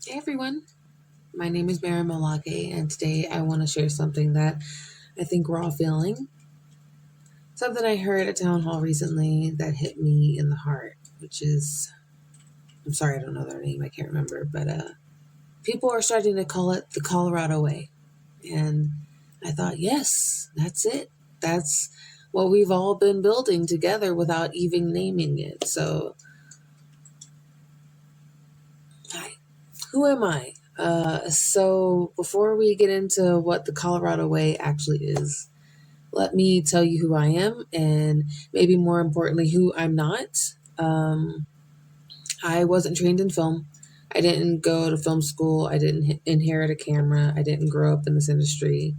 Hey everyone, my name is Mary Malake, and today I want to share something that I think we're all feeling. Something I heard at town hall recently that hit me in the heart, which is, I'm sorry, I don't know their name, I can't remember, but people are starting to call it the Colorado way. And I thought, yes, that's it. That's what we've all been building together without even naming it. So, hi, who am I? So before we get into what the Colorado way actually is, let me tell you who I am and maybe more importantly, who I'm not. Um, I wasn't trained in film. I didn't go to film school. I didn't inherit a camera. I didn't grow up in this industry.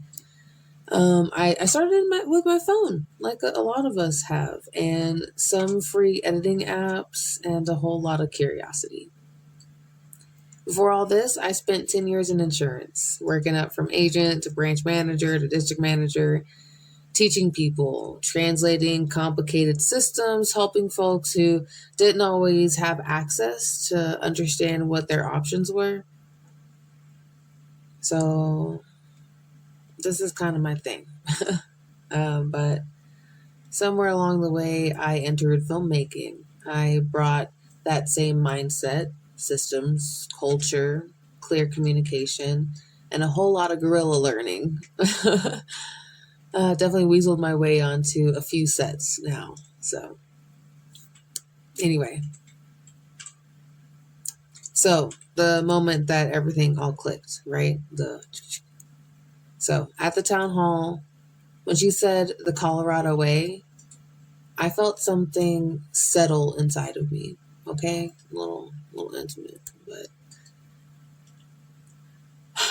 I started with my phone, like a lot of us have, and some free editing apps and a whole lot of curiosity. Before all this, I spent 10 years in insurance, working up from agent to branch manager to district manager, teaching people, translating complicated systems, helping folks who didn't always have access to understand what their options were. So, this is kind of my thing. But somewhere along the way, I entered filmmaking. I brought that same mindset, systems, culture, clear communication, and a whole lot of guerrilla learning. Definitely weaseled my way onto a few sets now. So, anyway, so the moment that everything all clicked, right? So at the town hall, when she said the Colorado way, I felt something settle inside of me. Okay, a little intimate, but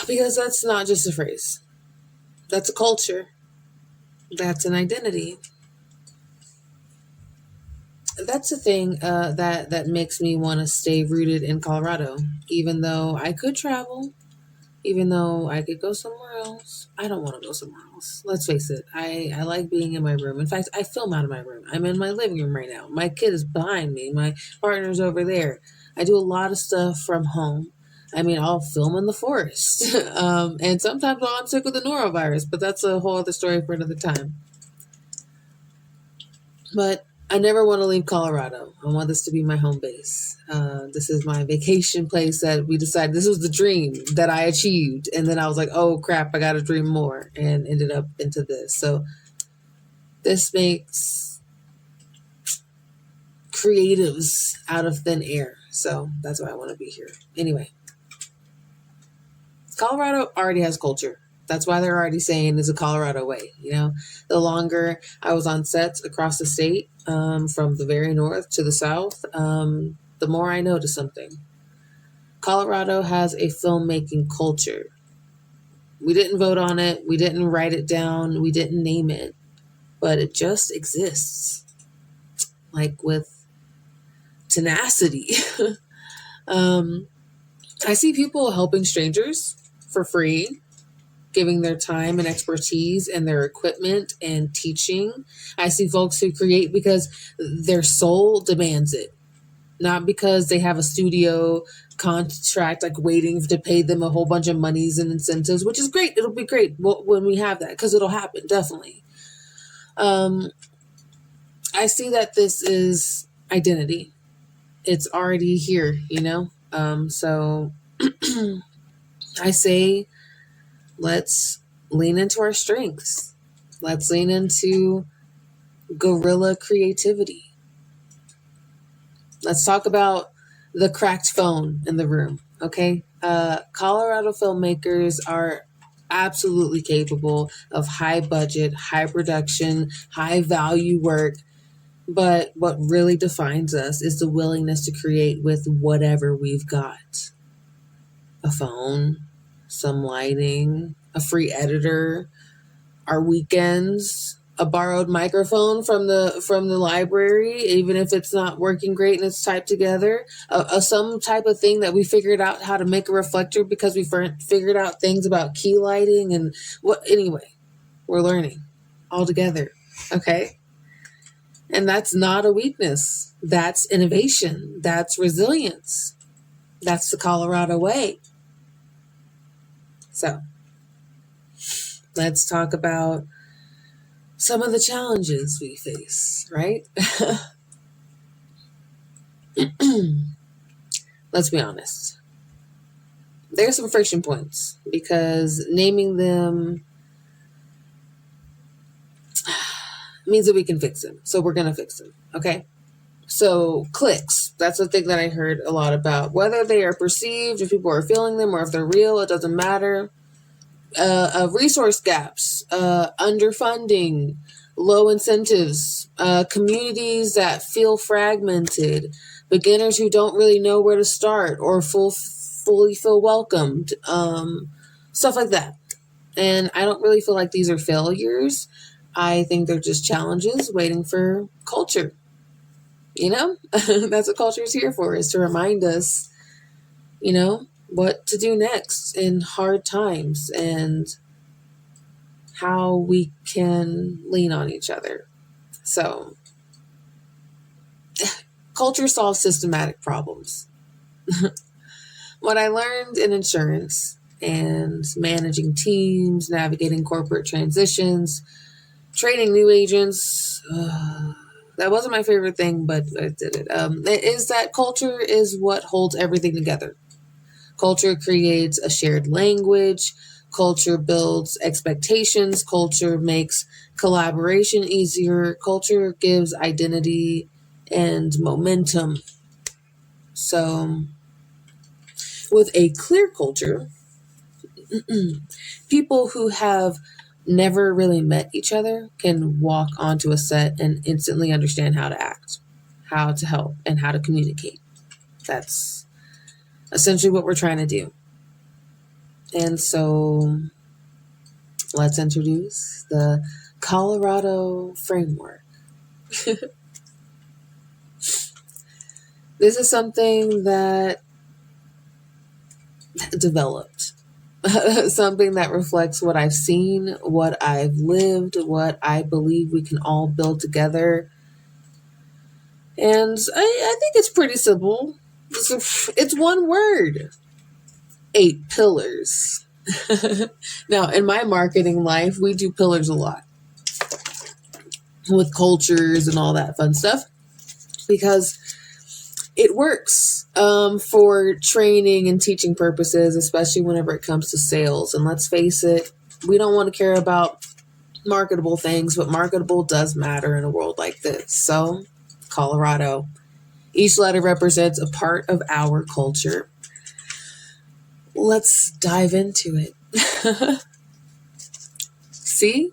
because that's not just a phrase, that's a culture, that's an identity. That's the thing that makes me want to stay rooted in Colorado, even though I could travel, even though I could go somewhere else. I don't want to go somewhere else. Let's face it. I like being in my room. In fact, I film out of my room. I'm in my living room right now. My kid is behind me. My partner's over there. I do a lot of stuff from home. I mean, I'll film in the forest. And sometimes I'm sick with the norovirus, but that's a whole other story for another time. But I never want to leave Colorado. I want this to be my home base. This is my vacation place that we decided this was the dream that I achieved. And then I was like, oh crap, I got to dream more, and ended up into this. So this makes creatives out of thin air. So that's why I want to be here. Anyway, Colorado already has culture. That's why they're already saying it's a Colorado way. The longer I was on sets across the state, from the very north to the south, the more I noticed something. Colorado has a filmmaking culture. We didn't vote on it. We didn't write it down. We didn't name it, but it just exists, like with tenacity. um, I see people helping strangers for free, giving their time and expertise and their equipment and teaching. I see folks who create because their soul demands it, not because they have a studio contract like waiting to pay them a whole bunch of monies and incentives, which is great. It'll be great when we have that, because it'll happen, definitely. Um, I see that this is identity. It's already here. So I say, let's lean into our strengths. Let's lean into guerrilla creativity. Let's talk about the cracked phone in the room, okay? Colorado filmmakers are absolutely capable of high budget, high production, high value work. But what really defines us is the willingness to create with whatever we've got: a phone, some lighting, a free editor, our weekends, a borrowed microphone from the library, even if it's not working great and it's typed together, some type of thing that we figured out how to make a reflector because we figured out things about key lighting and what. Anyway, we're learning all together, okay? And that's not a weakness. That's innovation. That's resilience. That's the Colorado way. So let's talk about some of the challenges we face, right? Let's be honest. There's some friction points because naming them means that we can fix them. So we're going to fix them. Okay. So clicks, that's the thing that I heard a lot about. Whether they are perceived, if people are feeling them, or if they're real, it doesn't matter. Resource gaps, underfunding, low incentives, communities that feel fragmented, beginners who don't really know where to start or fully feel welcomed, stuff like that. And I don't really feel like these are failures. I think they're just challenges waiting for culture. You know, that's what culture is here for, is to remind us, what to do next in hard times and how we can lean on each other. So, culture solves systematic problems. What I learned in insurance and managing teams, navigating corporate transitions, training new agents, that wasn't my favorite thing, but I did it. Is that culture is what holds everything together. Culture creates a shared language. Culture builds expectations. Culture makes collaboration easier. Culture gives identity and momentum. So, with a clear culture, people who have never really met each other can walk onto a set and instantly understand how to act, how to help, and how to communicate. That's essentially what we're trying to do. And so let's introduce the Colorado framework. This is something that developed, something that reflects what I've seen, what I've lived, what I believe we can all build together. And I think it's pretty simple. It's one word: 8 pillars. Now, in my marketing life, we do pillars a lot with cultures and all that fun stuff because it works for training and teaching purposes, especially whenever it comes to sales. And let's face it, we don't want to care about marketable things, but marketable does matter in a world like this. So, Colorado. Each letter represents a part of our culture. Let's dive into it. C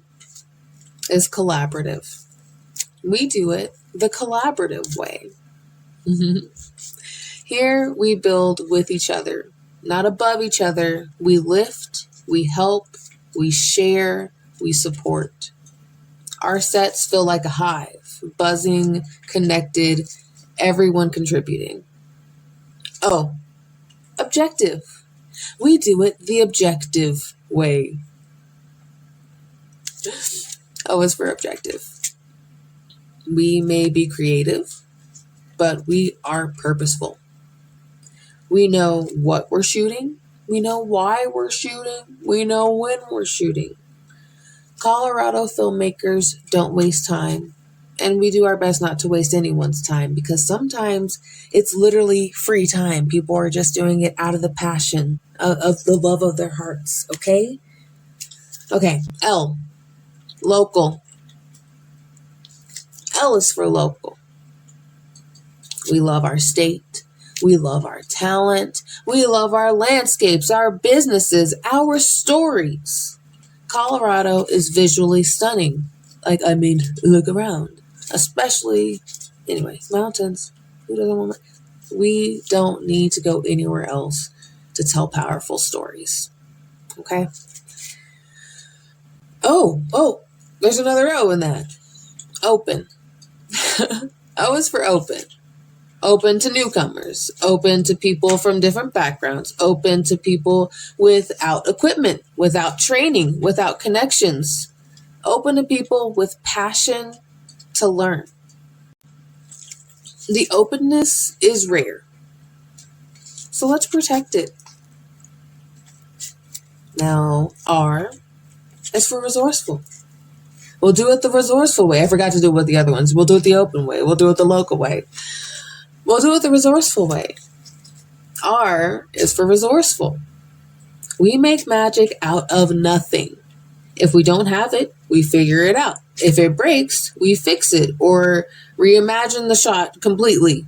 is collaborative. We do it the collaborative way. Here we build with each other, not above each other. We lift, we help, we share, we support. Our sets feel like a hive, buzzing, connected, everyone contributing. Oh, objective. We do it the objective way. O is for objective. We may be creative, but we are purposeful. We know what we're shooting. We know why we're shooting. We know when we're shooting. Colorado filmmakers don't waste time, and we do our best not to waste anyone's time because sometimes it's literally free time. People are just doing it out of the passion of the love of their hearts, okay? Okay, L, local. L is for local. We love our state. We love our talent. We love our landscapes, our businesses, our stories. Colorado is visually stunning. Look around. Especially, mountains. Who doesn't want? We don't need to go anywhere else to tell powerful stories. Okay? Oh, there's another O in that. Open. O is for open. Open to newcomers, open to people from different backgrounds, open to people without equipment, without training, without connections, open to people with passion to learn. The openness is rare. So let's protect it. Now, R is for resourceful. We'll do it the resourceful way. I forgot to do it with the other ones. We'll do it the open way. We'll do it the local way. We'll do it the resourceful way. R is for resourceful. We make magic out of nothing. If we don't have it, we figure it out. If it breaks, we fix it or reimagine the shot completely.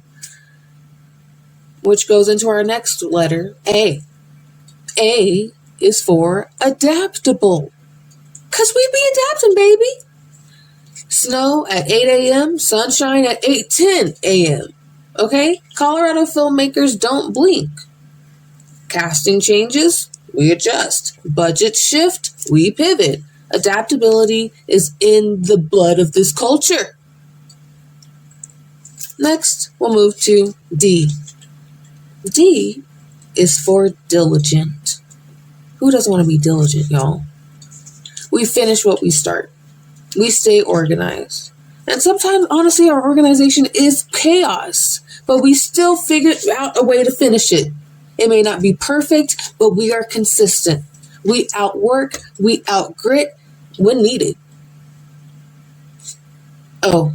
Which goes into our next letter, A. A is for adaptable. Because we be adapting, baby. Snow at 8 a.m., sunshine at 8:10 a.m. Okay? Colorado filmmakers don't blink. Casting changes, we adjust. Budget shift, we pivot. Adaptability is in the blood of this culture. Next, we'll move to D. D is for diligent. Who doesn't want to be diligent, y'all? We finish what we start. We stay organized. And sometimes, honestly, our organization is chaos, but we still figure out a way to finish it. It may not be perfect, but we are consistent. We outwork, we outgrit when needed. O.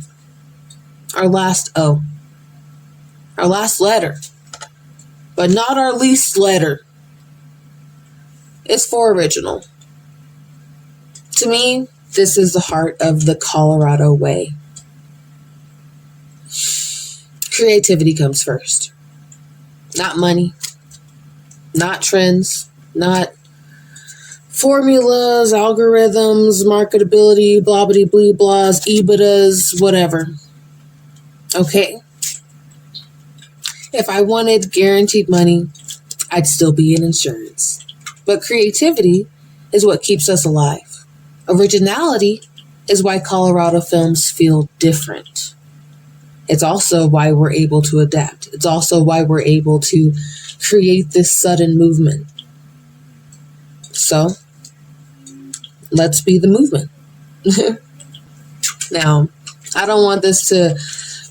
Our last O. Our last letter, but not our least letter. It's for original. To me, this is the heart of the Colorado way. Creativity comes first. Not money, not trends, not formulas, algorithms, marketability, blah-bitty-blee blahs, EBITDAs, whatever. Okay? If I wanted guaranteed money, I'd still be in insurance. But creativity is what keeps us alive. Originality is why Colorado films feel different. It's also why we're able to adapt. It's also why we're able to create this sudden movement. So, let's be the movement. Now, I don't want this to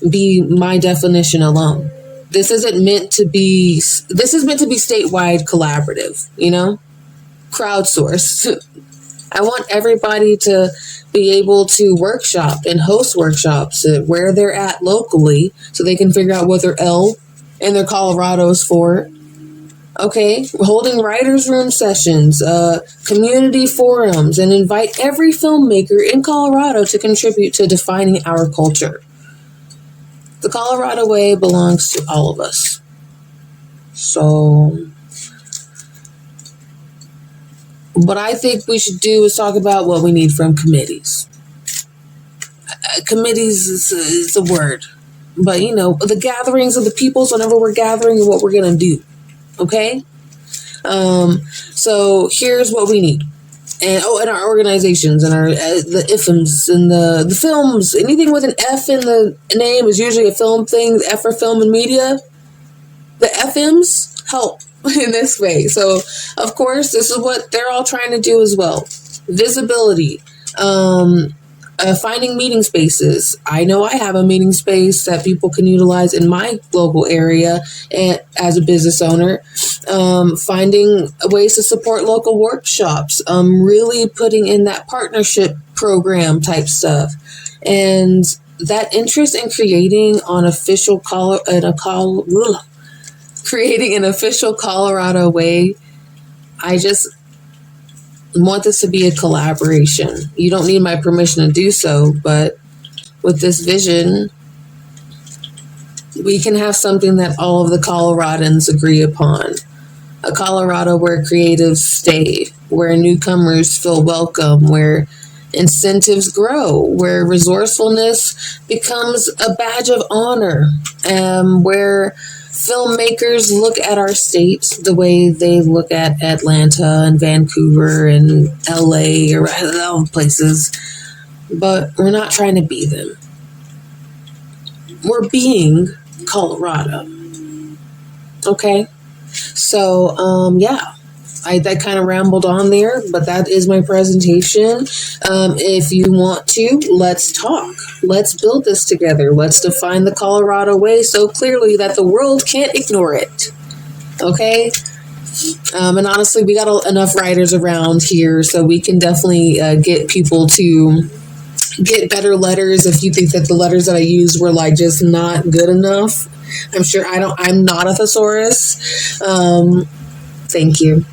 be my definition alone. This is meant to be statewide collaborative, crowdsourced. I want everybody to be able to workshop and host workshops at where they're at locally so they can figure out what their L and their Colorado's for. Okay, holding writers' room sessions, community forums, and invite every filmmaker in Colorado to contribute to defining our culture. The Colorado way belongs to all of us. So, what I think we should do is talk about what we need from committees. Committees is a word, but the gatherings of the peoples whenever we're gathering and what we're going to do. Okay? So here's what we need. And our organizations and the IFMs and the films, anything with an F in the name is usually a film thing. The F for film and media. The FMs help in this way. So, of course, this is what they're all trying to do as well. Visibility, finding meeting spaces. I know I have a meeting space that people can utilize in my local area and as a business owner. Finding ways to support local workshops, really putting in that partnership program type stuff. And that interest in creating an official Colorado way, I just want this to be a collaboration. You don't need my permission to do so, but with this vision, we can have something that all of the Coloradans agree upon. A Colorado where creatives stay, where newcomers feel welcome, where incentives grow, where resourcefulness becomes a badge of honor, where filmmakers look at our state the way they look at Atlanta and Vancouver and LA or other places, but we're not trying to be them. We're being Colorado. Okay? So, I kind of rambled on there, but that is my presentation. If you want to, let's talk. Let's build this together. Let's define the Colorado way so clearly that the world can't ignore it. Okay. And honestly, we got enough writers around here, so we can definitely get people to get better letters. If you think that the letters that I used were like just not good enough, I'm sure I'm not a thesaurus. Thank you.